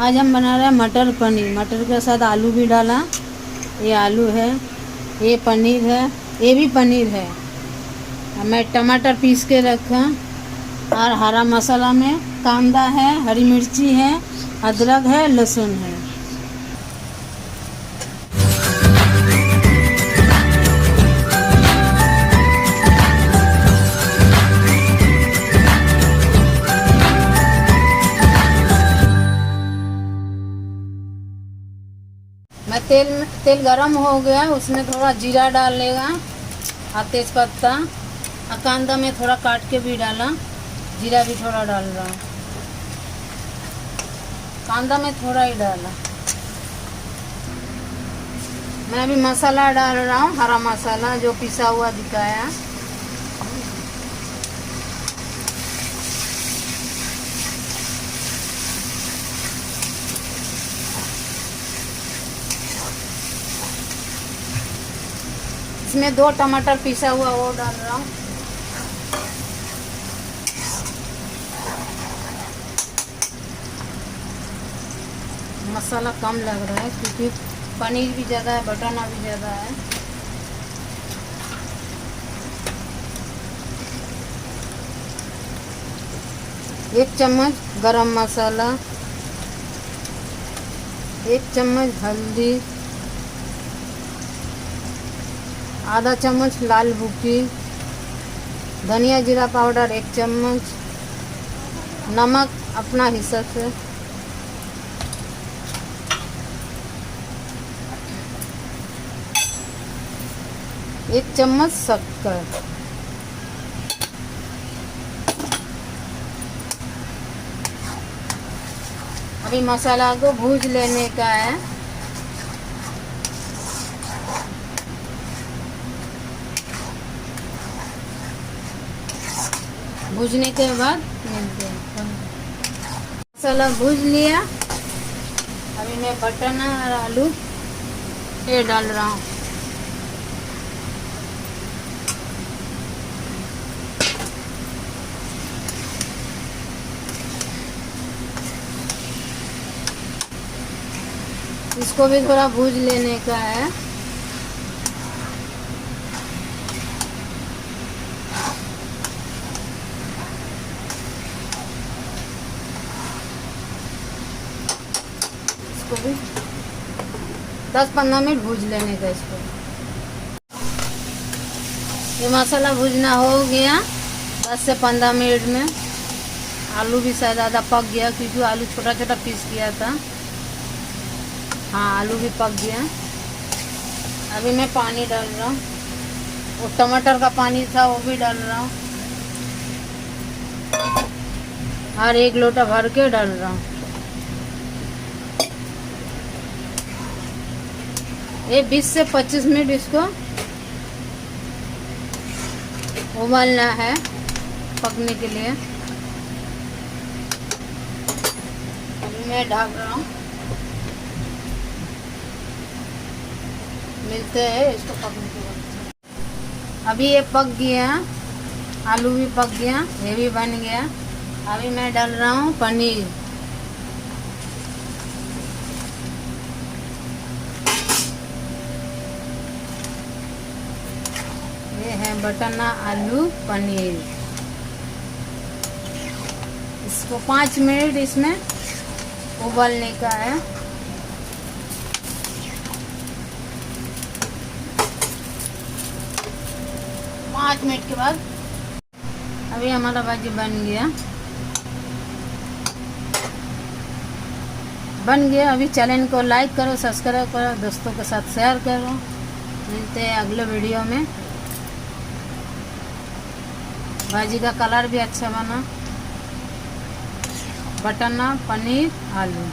आज हम बना रहे हैं मटर पनीर। मटर के साथ आलू भी डाला। ये आलू है, ये पनीर है, ये भी पनीर है। मैं टमाटर पीस के रखा और हरा मसाला में कांदा है, हरी मिर्ची है, अदरक है, लहसुन है। मैं तेल गरम हो गया, उसमें थोड़ा जीरा डाल लेगा और तेज पत्ता और कांदा में थोड़ा काट के भी डाला। जीरा भी थोड़ा डाल रहा हूँ, कांदा में थोड़ा ही डाला। मैं अभी मसाला डाल रहा हूँ, हरा मसाला जो पिसा हुआ दिखाया। इसमें 2 टमाटर पिसा हुआ वो डाल रहा हूँ। मसाला कम लग रहा है क्योंकि पनीर भी ज़्यादा है, बटाना भी ज़्यादा है। एक चम्मच गरम मसाला, 1 चम्मच हल्दी, आधा चम्मच लाल बुकी, धनिया जीरा पाउडर 1 चम्मच, नमक अपना हिसाब से, एक चम्मच शक्कर। अभी मसाला को भूज लेने का है। भूजने के बाद मिलते हैं। मसाला भूज लिया। अभी मैं बटाना और आलू ये डाल रहा हूँ। इसको भी थोड़ा भूज लेने का है। इसको भी 10-15 मिनट भूज लेने का। इसको ये मसाला भूजना हो गया 10 से 15 मिनट में। आलू भी शायद आधा पक गया क्योंकि आलू छोटा छोटा पीस किया था। हाँ, आलू भी पक गया। अभी मैं पानी डाल रहा हूँ, वो टमाटर का पानी था वो भी डाल रहा हूँ और 1 लोटा भर के डाल रहा हूँ। ये 20 से 25 मिनट इसको उबालना है पकने के लिए। अभी मैं ढक रहा हूँ। मिलते हैं इसको पकने के बाद। अभी ये पक गया, आलू भी पक गया, ये भी बन गया। अभी मैं डाल रहा हूँ पनीर। ये है बटाना आलू पनीर। इसको 5 मिनट इसमें उबालने का है। पाँच मिनट के बाद अभी हमारा भाजी बन गया। अभी चैनल को लाइक करो, सब्सक्राइब करो, दोस्तों के साथ शेयर करो। मिलते हैं अगले वीडियो में। भाजी का कलर भी अच्छा बना। बटाना पनीर आलू।